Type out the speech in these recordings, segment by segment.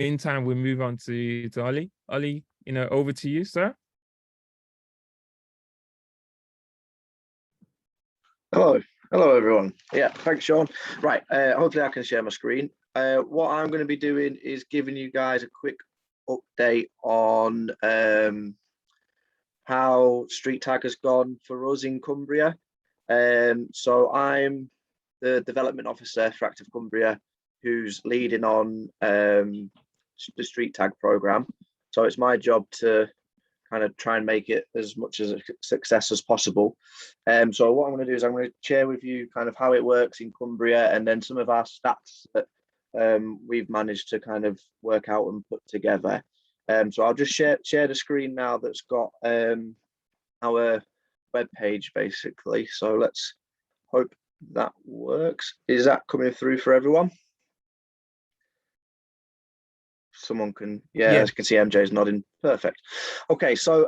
Meantime, we move on to Ollie. Ollie, over to you, sir. Hello everyone. Yeah, thanks, Sean. Right, hopefully I can share my screen. What I'm going to be doing is giving you guys a quick update on how Street Tag has gone for us in Cumbria. So I'm the development officer for Active Cumbria, who's leading on the Street Tag program. So it's my job to kind of try and make it as much as a success as possible. So what I'm going to do is I'm going to share with you kind of how it works in Cumbria, and then some of our stats that we've managed to kind of work out and put together. So I'll just share the screen now that's got our web page basically. So let's hope that works. Is that coming through for everyone? Someone can, yeah, I can see MJ's nodding. Perfect. Okay, so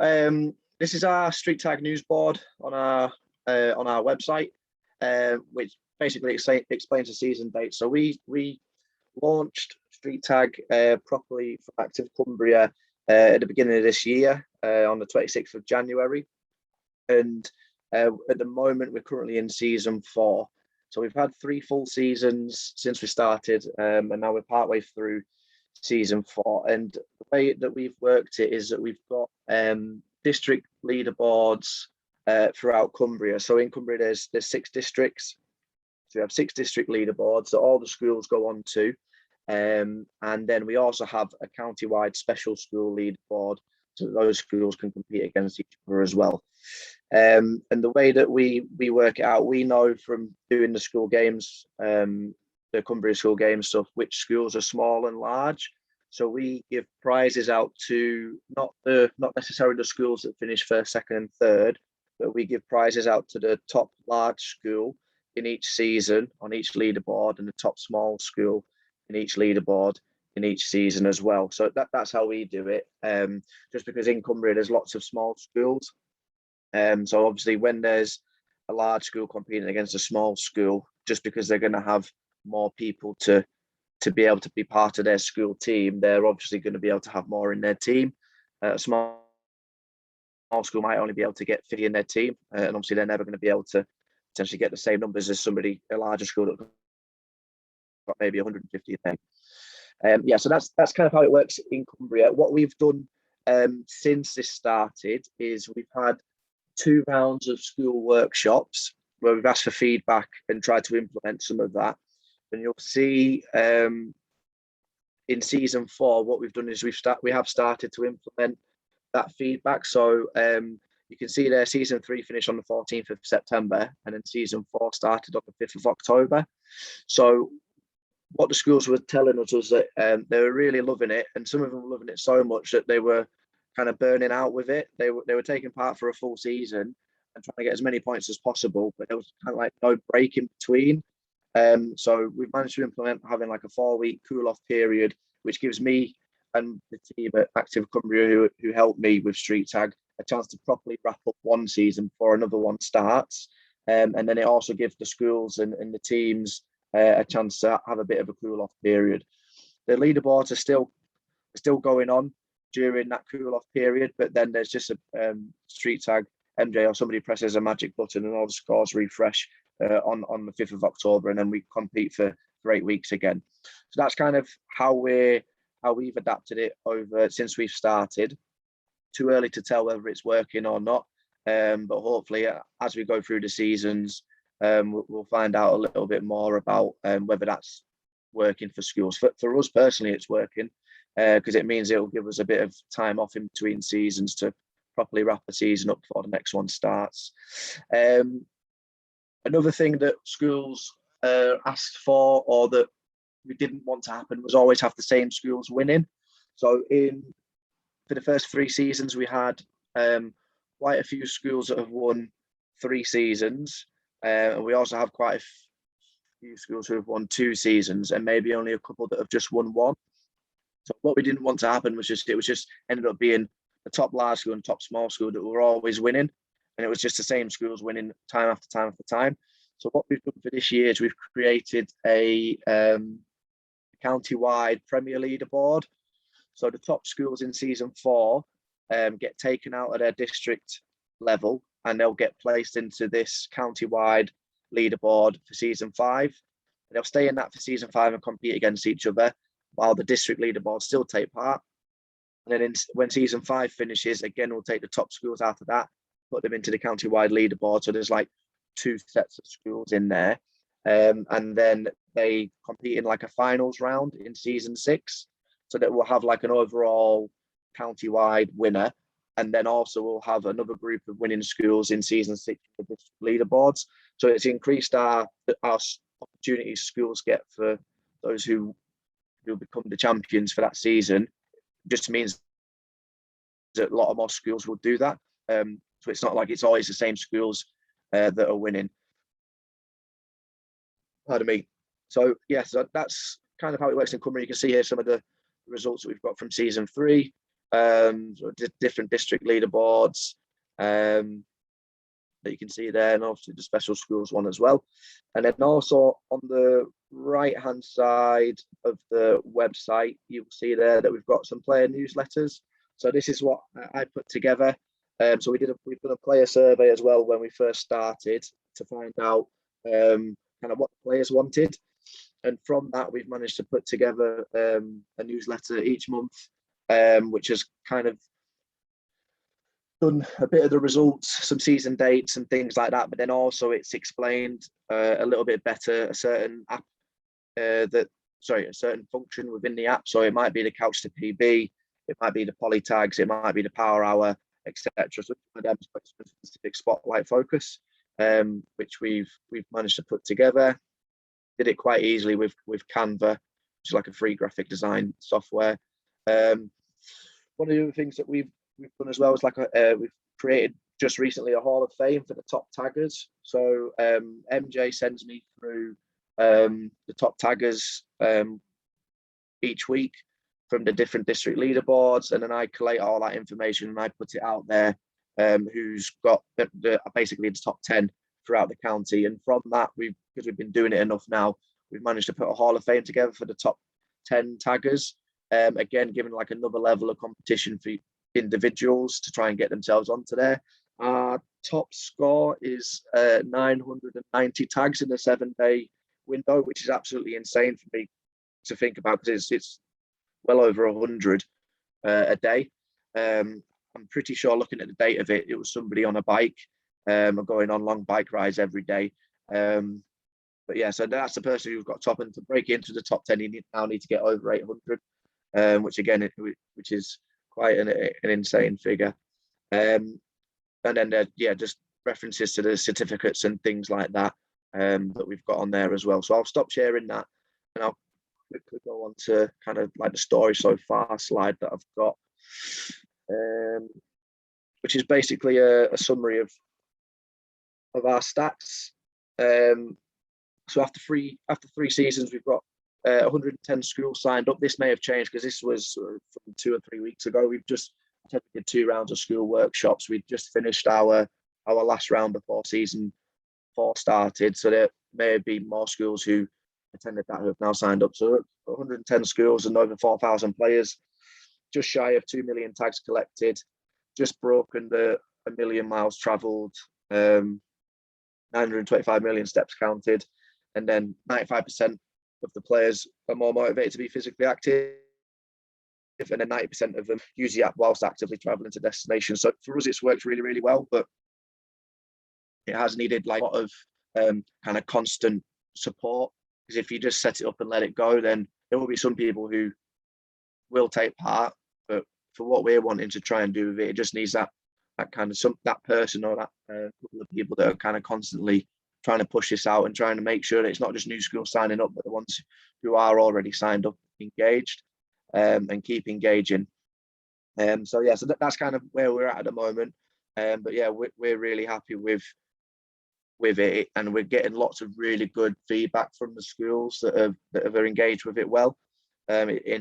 this is our Street Tag news board on our website, which basically explains the season date. So we launched Street Tag properly for Active Cumbria at the beginning of this year, on the 26th of January, and at the moment we're currently in season 4. So we've had 3 full seasons since we started, and now we're partway through season 4. And the way that we've worked it is that we've got district leaderboards throughout Cumbria. So in Cumbria there's 6 districts, so we have 6 district leaderboards that all the schools go on to, and then we also have a county-wide special school leaderboard, so those schools can compete against each other as well. And the way that we work it out, we know from doing the school games, the Cumbria school game stuff, which schools are small and large. So we give prizes out to not necessarily the schools that finish 1st, 2nd, and 3rd, but we give prizes out to the top large school in each season on each leaderboard, and the top small school in each leaderboard in each season as well. So that's how we do it. Just because in Cumbria there's lots of small schools, so obviously when there's a large school competing against a small school, just because they're going to have more people to be able to be part of their school team, they're obviously going to be able to have more in their team. A small school might only be able to get 50 in their team, and obviously they're never going to be able to potentially get the same numbers as a larger school that got maybe 150 in there. Yeah, so that's kind of how it works in Cumbria. What we've done since this started is we've had 2 rounds of school workshops where we've asked for feedback and tried to implement some of that. And you'll see in season 4, what we've done is we have started to implement that feedback. So you can see there, season 3 finished on the 14th of September, and then season 4 started on the 5th of October. So what the schools were telling us was that they were really loving it, and some of them were loving it so much that they were kind of burning out with it. They were taking part for a full season and trying to get as many points as possible, but there was kind of like no break in between. So we've managed to implement having like a 4-week cool-off period, which gives me and the team at Active Cumbria who helped me with Street Tag a chance to properly wrap up one season before another one starts. And then it also gives the schools and the teams a chance to have a bit of a cool-off period. The leaderboards are still going on during that cool-off period, but then there's just a Street Tag MJ or somebody presses a magic button and all the scores refresh on the 5th of October, and then we compete for 8 weeks again. So that's kind of how we've adapted it over since we've started. Too early to tell whether it's working or not, but hopefully as we go through the seasons, we'll find out a little bit more about whether that's working for schools. For us personally, it's working because it means it'll give us a bit of time off in between seasons to properly wrap the season up before the next one starts. Another thing that schools asked for, or that we didn't want to happen, was always have the same schools winning. So for the first 3 seasons, we had quite a few schools that have won 3 seasons. And we also have quite a few schools who have won 2 seasons, and maybe only a couple that have just won 1. So what we didn't want to happen was it just ended up being the top large school and top small school that were always winning. And it was just the same schools winning time after time after time. So what we've done for this year is we've created a county-wide Premier leaderboard. So the top schools in season 4 get taken out of their district level, and they'll get placed into this county-wide leaderboard for season 5. And they'll stay in that for season 5 and compete against each other, while the district leaderboards still take part. And then when season 5 finishes, again, we'll take the top schools after that, put them into the county-wide leaderboard. So there's like 2 sets of schools in there. And then they compete in like a finals round in season 6. So that we'll have like an overall county-wide winner. And then also we'll have another group of winning schools in season 6 for the leaderboards. So it's increased our opportunities schools get for those who become the champions for that season. Just means that a lot of more schools will do that. So it's not like it's always the same schools that are winning. Pardon me. So yes, that's kind of how it works in Cumbria. You can see here some of the results that we've got from season 3. Different district leaderboards that you can see there, and obviously the special schools one as well. And then also on the right hand side of the website, you'll see there that we've got some player newsletters. So this is what I put together. So we've done a player survey as well when we first started to find out kind of what the players wanted. And from that, we've managed to put together a newsletter each month, which has kind of done a bit of the results, some season dates and things like that. But then also it's explained a little bit better a certain app a certain function within the app. So it might be the couch to PB, it might be the poly tags, it might be the power hour, etc. So it's quite a specific spotlight focus, which we've managed to put together. Did it quite easily with Canva, which is like a free graphic design software. One of the other things that we've done as well is like we've created just recently a Hall of Fame for the top taggers. So MJ sends me through the top taggers each week from the different district leaderboards, and then I collate all that information and I put it out there, who's got basically the top 10 throughout the county. And from that, because we've been doing it enough now, we've managed to put a Hall of Fame together for the top 10 taggers. Again, giving like another level of competition for individuals to try and get themselves onto there. Our top score is 990 tags in a 7-day window, which is absolutely insane for me to think about, because it's well over 100 a day. I'm pretty sure, looking at the date of it, it was somebody on a bike going on long bike rides every day. But yeah, so that's the person who's got top, and to break into the top 10, you now need to get over 800, which again, which is quite an insane figure. And then just references to the certificates and things like that that we've got on there as well. So I'll stop sharing that, and I'll quickly go on to kind of like the story so far slide that I've got, which is basically a summary of our stats. So after three seasons, we've got 110 schools signed up. This may have changed because this was from 2 or 3 weeks ago. We've just attended 2 rounds of school workshops. We've just finished our last round before season 4 started. So there may be more schools who attended that who have now signed up. So 110 schools and over 4,000 players, just shy of 2 million tags collected, just broken the 1 million miles traveled, 925 million steps counted, and then 95% of the players are more motivated to be physically active, and then 90% of them use the app whilst actively traveling to destinations. So for us, it's worked really, really well, but it has needed like a lot of kind of constant support, because if you just set it up and let it go, then there will be some people who will take part, but for what we're wanting to try and do with it, it just needs that kind of that person or that couple of people that are kind of constantly trying to push this out and trying to make sure that it's not just new schools signing up, but the ones who are already signed up, engaged, and keep engaging. So that's kind of where we're at the moment. But yeah, we're really happy with it, and we're getting lots of really good feedback from the schools that have engaged with it well. In